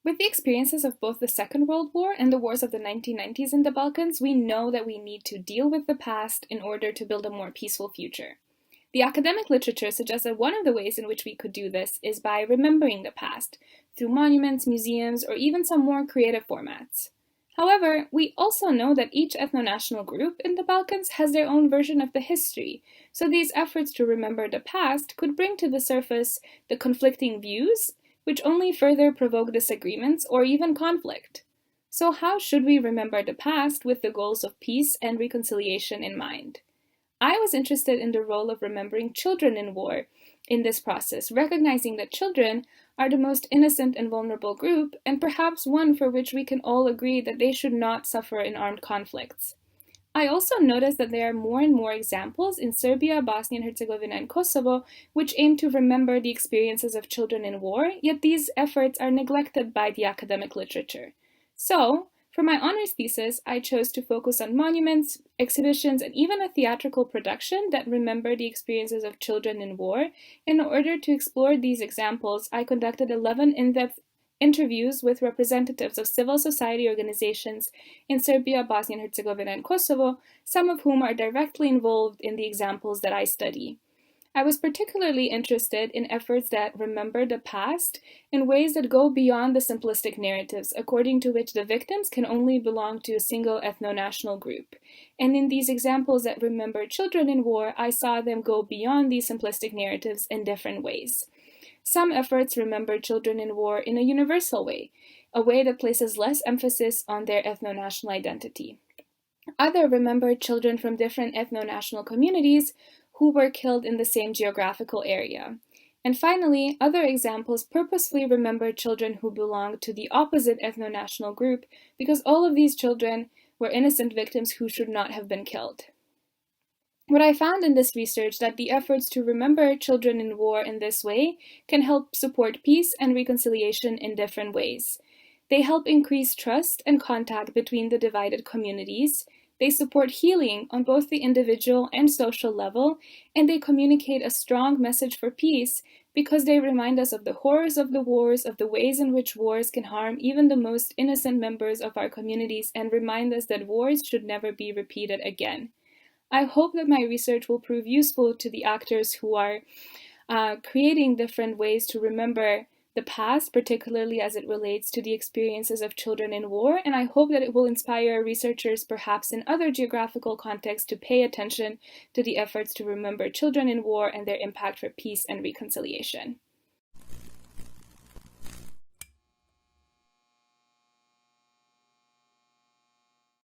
With the experiences of both the Second World War and the wars of the 1990s in the Balkans, we know that we need to deal with the past in order to build a more peaceful future. The academic literature suggests that one of the ways in which we could do this is by remembering the past, through monuments, museums, or even some more creative formats. However, we also know that each ethno-national group in the Balkans has their own version of the history, so these efforts to remember the past could bring to the surface the conflicting views, which only further provoke disagreements or even conflict. So how should we remember the past with the goals of peace and reconciliation in mind? I was interested in the role of remembering children in war in this process, recognizing that children are the most innocent and vulnerable group, and perhaps one for which we can all agree that they should not suffer in armed conflicts. I also noticed that there are more and more examples in Serbia, Bosnia and Herzegovina, and Kosovo which aim to remember the experiences of children in war, yet these efforts are neglected by the academic literature. So, for my honors thesis, I chose to focus on monuments, exhibitions, and even a theatrical production that remember the experiences of children in war. In order to explore these examples, I conducted 11 in-depth interviews with representatives of civil society organizations in Serbia, Bosnia and Herzegovina, and Kosovo, some of whom are directly involved in the examples that I study. I was particularly interested in efforts that remember the past in ways that go beyond the simplistic narratives, according to which the victims can only belong to a single ethno-national group. And in these examples that remember children in war, I saw them go beyond these simplistic narratives in different ways. Some efforts remember children in war in a universal way, a way that places less emphasis on their ethno-national identity. Others remember children from different ethno-national communities who were killed in the same geographical area. And finally, other examples purposefully remember children who belong to the opposite ethno-national group because all of these children were innocent victims who should not have been killed. What I found in this research that the efforts to remember children in war in this way can help support peace and reconciliation in different ways. They help increase trust and contact between the divided communities. They support healing on both the individual and social level, and they communicate a strong message for peace because they remind us of the horrors of the wars, of the ways in which wars can harm even the most innocent members of our communities, and remind us that wars should never be repeated again. I hope that my research will prove useful to the actors who are creating different ways to remember the past, particularly as it relates to the experiences of children in war, and I hope that it will inspire researchers perhaps in other geographical contexts to pay attention to the efforts to remember children in war and their impact for peace and reconciliation.